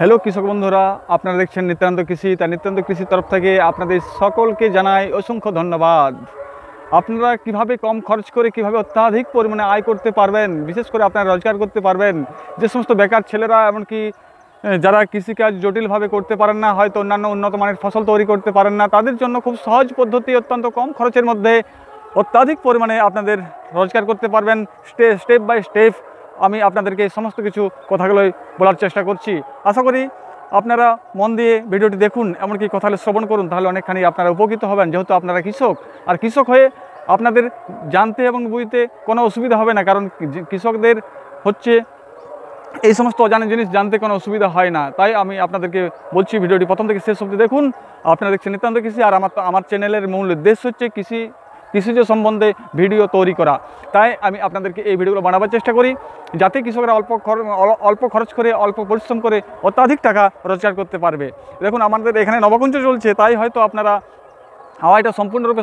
Hello কৃষক বন্ধুরা, আপনারা দেখছেন নিত্যানন্দ কৃষি। তাই নিত্যানন্দ কৃষির তরফ থেকে আপনাদের সকলকে জানাই অসংখ্য ধন্যবাদ। আপনারা কিভাবে কম খরচ করে কিভাবে অত্যাধিক পরিমাণে আয় করতে পারবেন, বিশেষ করে আপনারা রোজগার করতে পারবেন। যে সমস্ত বেকার ছেলেরা এমনকি যারা কৃষিকাজ জটিলভাবে করতে পারেন না, হয়তো অন্যান্য উন্নত মানের ফসল তৈরি করতে পারেন না, তাদের জন্য খুব সহজ পদ্ধতি, অত্যন্ত কম খরচের মধ্যে অত্যাধিক পরিমাণে আপনাদের রোজগার করতে পারবেন। স্টেপ বাই স্টেপ আমি আপনাদেরকে সমস্ত কিছু কথাগুলোই বলার চেষ্টা করছি। আশা করি আপনারা মন দিয়ে ভিডিওটি দেখুন, এমনকি কথাগুলো শ্রবণ করুন, তাহলে অনেকখানি আপনারা উপকৃত হবেন। যেহেতু আপনারা কৃষক, আর কৃষক হয়ে আপনাদের জানতে এবং বুঝতে কোনো অসুবিধা হবে না, কারণ কৃষকদের হচ্ছে এই সমস্ত অজানা জিনিস জানতে কোনো অসুবিধা হয় না। তাই আমি আপনাদেরকে বলছি, ভিডিওটি প্রথম থেকে শেষ অবধি দেখুন। আপনারা দেখছেন নিত্যানন্দ কৃষি, আর আমার চ্যানেলের মূল উদ্দেশ্য হচ্ছে কৃষিজ সম্বন্ধে ভিডিও তৈরি করা। তাই আমি আপনাদেরকে এই ভিডিওগুলো বানাবার চেষ্টা করি, যাতে কৃষকরা অল্প খরচ করে, অল্প পরিশ্রম করে অত্যাধিক টাকা রোজগার করতে পারবে। দেখুন, আমাদের এখানে নবকুঞ্জ চলছে, তাই হয়তো আপনারা হাওয়াটা সম্পূর্ণরূপে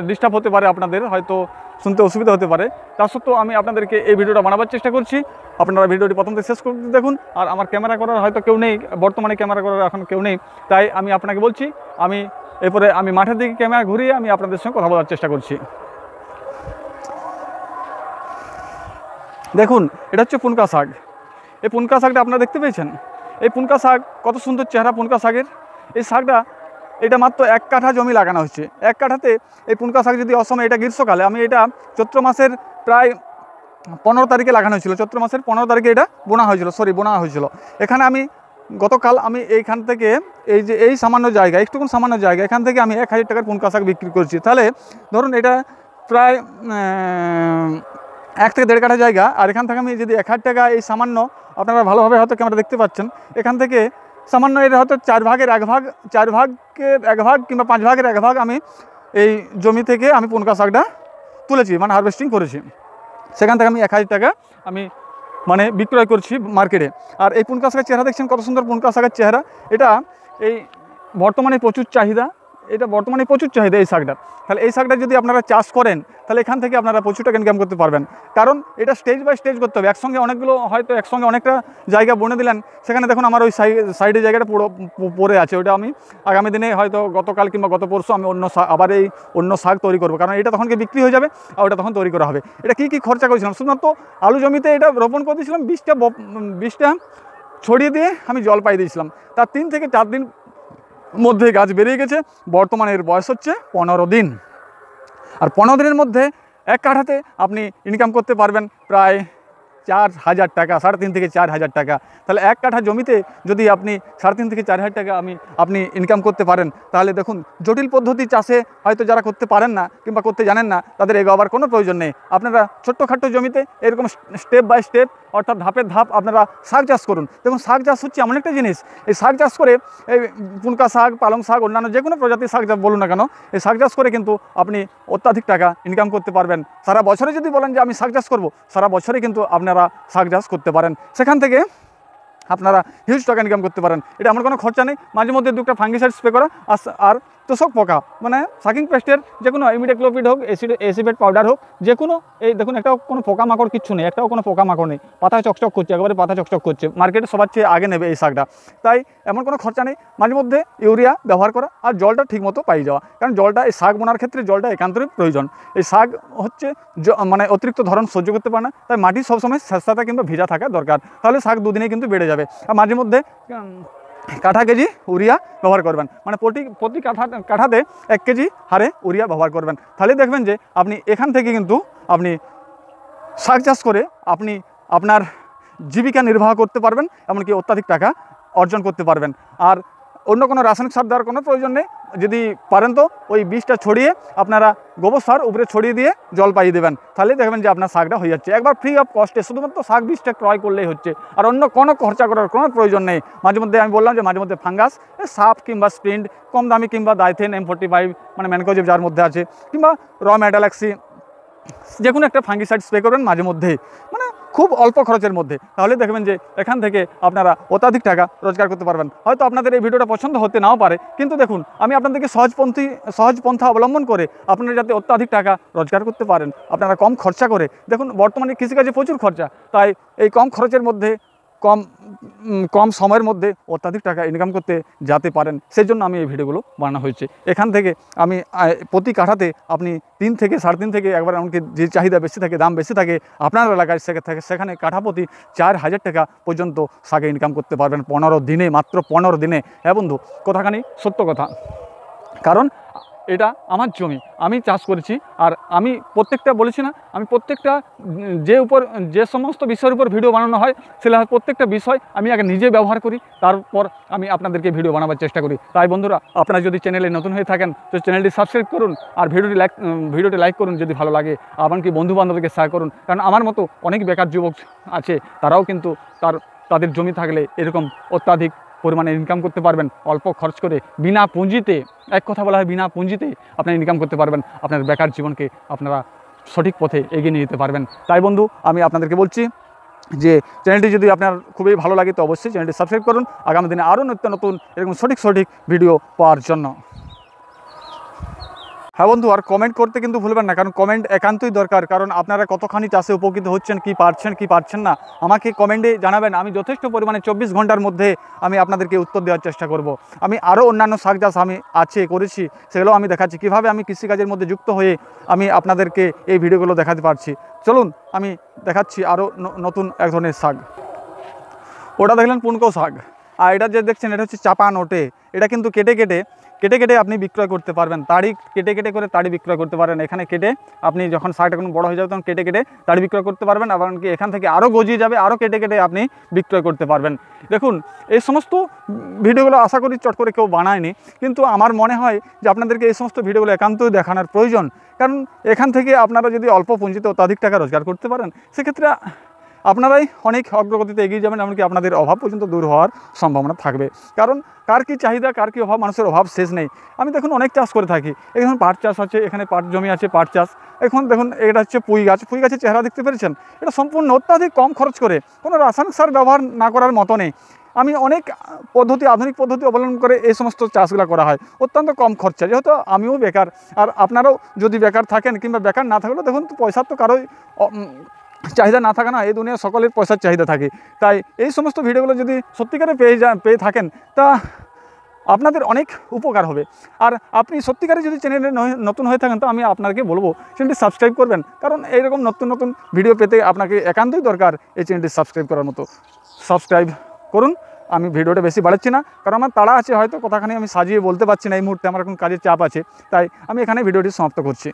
ডিস্টার্ব হতে পারে, আপনাদের হয়তো শুনতে অসুবিধা হতে পারে। তা সত্ত্বেও আমি আপনাদেরকে এই ভিডিওটা বানাবার চেষ্টা করছি। আপনারা ভিডিওটি প্রথম থেকে শেষ করতে দেখুন। আর আমার ক্যামেরা করার হয়তো কেউ নেই, বর্তমানে ক্যামেরা করার এখন কেউ নেই, তাই আমি আপনাকে বলছি, এরপরে আমি মাঠের দিকে ক্যামেরা ঘুরিয়ে আমি আপনাদের সঙ্গে কথা বলার চেষ্টা করছি। দেখুন, এটা হচ্ছে পুনকা শাক। এই পুনকা শাকটা আপনারা দেখতে পেয়েছেন। এই পুনকা শাক, কত সুন্দর চেহারা পুনকা শাকের। এই শাকটা, এটা মাত্র 1 কাঠা জমি লাগানো হচ্ছে। 1 কাঠাতে এই পুনকা শাক যদি অসময়ে, এটা গ্রীষ্মকালে, আমি এটা চৈত্র মাসের প্রায় 15 তারিখে লাগানো হয়েছিল। চৈত্র মাসের 15 তারিখে এটা বোনা হয়েছিল। এখানে আমি গতকাল এইখান থেকে এই সামান্য জায়গা, একটুকুন সামান্য জায়গা, এখান থেকে আমি 1000 টাকার পুনকা শাক বিক্রি করছি। তাহলে ধরুন এটা প্রায় 1 থেকে 1.5 কাঠা জায়গা, আর এখান থেকে আমি যদি 1000 টাকা, এই সামান্য, আপনারা ভালোভাবে হয়তো ক্যামেরা দেখতে পাচ্ছেন, এখান থেকে সামান্য এটা হয়তো 4 ভাগের 1 ভাগ কিংবা 5 ভাগের 1 ভাগ আমি এই জমি থেকে আমি পুনকা শাকটা তুলেছি, মানে হারভেস্টিং করেছি। সেখান থেকে আমি 1000 টাকা আমি বিক্রয় করছি মার্কেটে। আর এই পুনকা শাকের চেহারা দেখছেন, কত সুন্দর পুনকা শাকের চেহারা। এটা বর্তমানে প্রচুর চাহিদা এই শাকটা। তাহলে এই শাকটা যদি আপনারা চাষ করেন, তাহলে এখান থেকে আপনারা প্রচুর টাকা ইনকাম করতে পারবেন। কারণ এটা স্টেজ বাই স্টেজ করতে হবে। একসঙ্গে অনেকটা জায়গা বনে দিলেন, সেখানে দেখুন আমার ওই সাইডে জায়গাটা পড়ে আছে। ওটা আমি আগামী দিনে হয়তো গতকাল কিংবা গত পরশু আমি অন্য শাক তৈরি করবো, কারণ এটা তখনকে বিক্রি হয়ে যাবে, আর ওটা তখন তৈরি করা হবে। এটা কী খরচা করেছিলাম, শুধুমাত্র আলু জমিতে এটা রোপণ করে দিয়েছিলাম, 20টা ছড়িয়ে দিয়ে আমি জল পাই দিয়েছিলাম। তার 3 থেকে 4 দিন মধ্যে গাছ বেরিয়ে গেছে। বর্তমানে এর বয়স হচ্ছে 15 দিন। আর 15 দিনের মধ্যে 1 কাঠাতে আপনি ইনকাম করতে পারবেন প্রায় 4000 টাকা, 3.5 থেকে 4000 টাকা। তাহলে 1 কাঠা জমিতে যদি আপনি 3.5 থেকে 4000 টাকা আপনি ইনকাম করতে পারেন, তাহলে দেখুন, জটিল পদ্ধতি চাষে হয়তো যারা করতে পারেন না কিংবা করতে জানেন না, তাদের এগোবার কোনো প্রয়োজন নেই। আপনারা ছোট্টখাট্টো জমিতে এরকম স্টেপ বাই স্টেপ, অর্থাৎ ধাপের ধাপ আপনারা শাক চাষ করুন। দেখুন, শাক চাষ হচ্ছে এমন একটা জিনিস, এই শাক চাষ করে, এই পুনকা শাক, পালং শাক, অন্যান্য যে কোনো প্রজাতির শাক বলুন না কেন, এই শাক চাষ করে কিন্তু আপনি অত্যাধিক টাকা ইনকাম করতে পারবেন। সারা বছরে যদি বলেন যে আমি শাক চাষ করব, সারা বছরে কিন্তু আপনারা শাক চাষ করতে পারেন। সেখান থেকে আপনারা হিউজ টাকা ইনকাম করতে পারেন। এটা আমার কোনো খরচা নেই। মাঝে মধ্যে 2টা ফাঙ্গিসাইড স্প্রে করা, আর তোষক পোকা, সাকিং পেস্টের যে কোনো ইমিডাক্লোপিড হোক, এসিভেট পাউডার হোক, যে কোনো, এই দেখুন, একটাও কোনো পোকামাকড় কিচ্ছু নেই, নেই। পাতা চকচক করছে, একেবারে পাতা চকচক করছে। মার্কেটে সবার চেয়ে আগে নেবে এই শাকটা। তাই এমন কোনো খরচা নেই। মাঝে মধ্যে ইউরিয়া ব্যবহার করা, আর জলটা ঠিকমতো পাই যাওয়া, কারণ জলটা এই শাক বোনার ক্ষেত্রে জলটা একান্তই প্রয়োজন। এই শাক হচ্ছে অতিরিক্ত ধরন সহ্য করতে পারে না, তাই মাটি সবসময় স্যাঁতস্যাঁতে কিংবা ভিজা থাকা দরকার। তাহলে শাক 2 দিনে কিন্তু বেড়ে যাবে। আর মাঝে মধ্যে কাঠা কেজি ইউরিয়া ব্যবহার করবেন, প্রতি কাঠাতে 1 কেজি হারে ইউরিয়া ব্যবহার করবেন। তাহলে দেখবেন যে আপনি এখান থেকে কিন্তু আপনি শাক চাষ করে আপনি আপনার জীবিকা নির্বাহ করতে পারবেন, এমনকি অত্যাধিক টাকা অর্জন করতে পারবেন। আর অন্য কোনো রাসায়নিক সার দেওয়ার কোনো প্রয়োজন নেই। যদি পারেন তো ওই বীজটা ছড়িয়ে আপনারা গোবর সার উপরে ছড়িয়ে দিয়ে জল পাইয়ে দেবেন, তাহলে দেখবেন যে আপনার শাকটা হয়ে যাচ্ছে একবার ফ্রি অফ কস্টে। শুধুমাত্র শাক বীজটা ক্রয় করলেই হচ্ছে, আর অন্য কোনো খরচা করার কোনো প্রয়োজন নেই। মাঝে মধ্যে আমি বললাম যে মাঝে মধ্যে ফাঙ্গাস, সাপ কিংবা স্প্রিন্ট কম দামি, কিংবা দাইথেন M45 ম্যানকোজেব যার মধ্যে আছে, কিংবা মেটালাক্সি, যে কোনো একটা ফাঙ্গিসাইড স্প্রে করবেন মাঝে মধ্যে, খুব অল্প খরচের মধ্যে। তাহলে দেখবেন যে এখান থেকে আপনারা অত্যাধিক টাকা রোজগার করতে পারবেন। হয়তো আপনাদের এই ভিডিওটা পছন্দ হতে নাও পারে, কিন্তু দেখুন, আমি আপনাদেরকে সহজ পন্থা অবলম্বন করে আপনারা যাতে অত্যাধিক টাকা রোজগার করতে পারেন, আপনারা কম খরচা করে। দেখুন, বর্তমানে কৃষিকাজে প্রচুর খরচা, তাই এই কম খরচের মধ্যে কম সময়ের মধ্যে অত্যাধিক টাকা ইনকাম করতে যেতে পারেন, সেই জন্য আমি এই ভিডিওগুলো বানানো হয়েছে। এখান থেকে আমি প্রতি কাঠাতে আপনি 3 থেকে 3.5 থেকে একবার এমনকি যে চাহিদা বেশি থাকে, দাম বেশি থাকে আপনার এলাকায় সেখানে কাঠা প্রতি 4,000 টাকা পর্যন্ত শাকে ইনকাম করতে পারবেন 15 দিনে, মাত্র 15 দিনে। হ্যাঁ বন্ধু, কথাখানি সত্য কথা, কারণ এটা আমার জমি, আমি চাষ করেছি। আর আমি প্রত্যেকটা বলেছি না, আমি প্রত্যেকটা যে সমস্ত বিষয়ের উপর ভিডিও বানানো হয় সেটা প্রত্যেকটা বিষয় আমি আগে নিজে ব্যবহার করি, তারপর আমি আপনাদেরকে ভিডিও বানাবার চেষ্টা করি। তাই বন্ধুরা, আপনারা যদি চ্যানেলে নতুন হয়ে থাকেন তো চ্যানেলটি সাবস্ক্রাইব করুন, আর ভিডিওটি লাইক করুন যদি ভালো লাগে, এমনকি বন্ধুবান্ধবকে শেয়ার করুন। কারণ আমার মতো অনেক বেকার যুবক আছে, তারাও কিন্তু তাদের জমি থাকলে এরকম অত্যাধিক পরিমাণে ইনকাম করতে পারবেন অল্প খরচ করে, বিনা পুঁজিতে। এক কথা বলা হয় বিনা পুঁজিতে আপনারা ইনকাম করতে পারবেন, আপনার বেকার জীবনকে আপনারা সঠিক পথে এগিয়ে নিয়ে যেতে পারবেন। তাই বন্ধু, আমি আপনাদেরকে বলছি যে চ্যানেলটি যদি আপনার খুবই ভালো লাগে তো অবশ্যই চ্যানেলটি সাবস্ক্রাইব করুন আগামী দিনে আরও নিত্য নতুন এরকম সঠিক ভিডিও পাওয়ার জন্য। হ্যাঁ বন্ধু, আর কমেন্ট করতে কিন্তু ভুলবেন না, কারণ কমেন্ট একান্তই দরকার। কারণ আপনারা কতখানি চাষে উপকৃত হচ্ছেন, কি পারছেন না, আমাকে কমেন্টে জানাবেন। আমি যথেষ্ট পরিমাণে 24 ঘন্টার মধ্যে আমি আপনাদেরকে উত্তর দেওয়ার চেষ্টা করব। আমি আরও অন্যান্য শাক চাষ আমি করেছি, সেগুলো আমি দেখাচ্ছি কীভাবে আমি কৃষিকাজের মধ্যে যুক্ত হয়ে আমি আপনাদেরকে এই ভিডিওগুলো দেখাতে পারছি। চলুন আমি দেখাচ্ছি আরও নতুন এক ধরনের শাক। ওটা দেখলেন পুনকো শাক, আর এটা যে দেখছেন এটা হচ্ছে চাপা নোটে। এটা কিন্তু কেটে কেটে আপনি বিক্রয় করতে পারবেন, তাড়ি কেটে করে তাড়ি বিক্রয় করতে পারবেন। এখানে কেটে আপনি যখন শাকটা এখন বড় হয়ে যাবে তখন কেটে তাড়ি বিক্রয় করতে পারবেন, আবার কি এখান থেকে আরও গজিয়ে যাবে, আরও কেটে আপনি বিক্রয় করতে পারবেন। দেখুন, এই সমস্ত ভিডিওগুলো আশা করি চট করে কেউ বানায়নি, কিন্তু আমার মনে হয় যে আপনাদেরকে এই সমস্ত ভিডিওগুলো একান্তই দেখানোর প্রয়োজন। কারণ এখান থেকে আপনারা যদি অল্প পুঁজিতে অত্যাধিক টাকা রোজগার করতে পারেন, সেক্ষেত্রে আপনারাই অনেক অগ্রগতিতে এগিয়ে যাবেন, এমনকি আপনাদের অভাব পর্যন্ত দূর হওয়ার সম্ভাবনা থাকবে। কারণ কার কী চাহিদা, কার কী অভাব, মানুষের অভাব শেষ নেই। আমি দেখুন অনেক চাষ করে থাকি, এখানে পাট চাষ আছে, এখানে পাট জমি আছে, পাট চাষ। এখন দেখুন এটা হচ্ছে পুঁই গাছের চেহারা দেখতে পেরেছেন। এটা সম্পূর্ণ অত্যাধিক কম খরচ করে, কোনো রাসায়নিক সার ব্যবহার না করার মতো নেই। আমি অনেক আধুনিক পদ্ধতি অবলম্বন করে এই সমস্ত চাষগুলো করা হয় অত্যন্ত কম খরচা। যেহেতু আমিও বেকার, আর আপনারাও যদি বেকার থাকেন কিংবা বেকার না থাকলেও দেখুন পয়সার তো কারোই চাহিদা না থাকে না, এই দুনিয়া সকলের পয়সার চাহিদা থাকে। তাই এই সমস্ত ভিডিওগুলো যদি সত্যিকারে পেয়ে থাকেন তা আপনাদের অনেক উপকার হবে। আর আপনি সত্যিকারে যদি চ্যানেলে নতুন হয়ে থাকেন তো আমি আপনাকে বলবো চ্যানেলটি সাবস্ক্রাইব করবেন, কারণ এইরকম নতুন ভিডিও পেতে আপনাকে একান্তই দরকার এই চ্যানেলটি সাবস্ক্রাইব করার মতো। সাবস্ক্রাইব করুন। আমি ভিডিওটা বেশি বাড়াচ্ছি না, কারণ আমার তাড়া আছে, হয়তো কথাখানি আমি সাজিয়ে বলতে পারছি না এই মুহূর্তে, আমার এখন কাজের চাপ আছে, তাই আমি এখানে ভিডিওটি সমাপ্ত করছি।